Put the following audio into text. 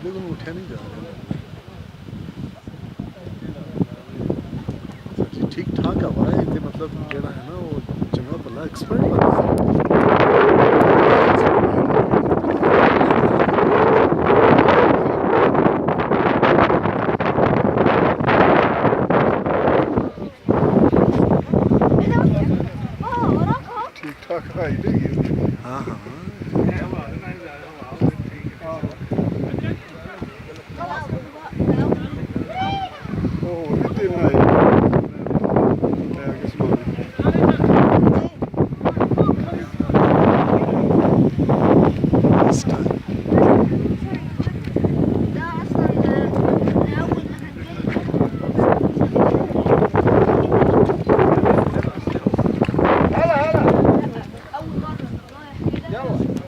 ਇਹਦੇ ਕੋਲ ਉੱਠਿਆ ਨਹੀਂ ਜਾ ਰਿਹਾ ਸਰ ਜੀ ਠੀਕ ਠਾਕ ਹਵਾ ਹੈ ਤੇ ਮਤਲਬ ਜਿਹੜਾ ਹੈ ਨਾ ਉਹ ਚੰਗਾ ਭਲਾ ਐਕਸਪਰਟ ਬੰਦਾ ਠੀਕ ਠਾਕ ਆਈ ਨਹੀਂ ਹਾਂ ਹਾਂ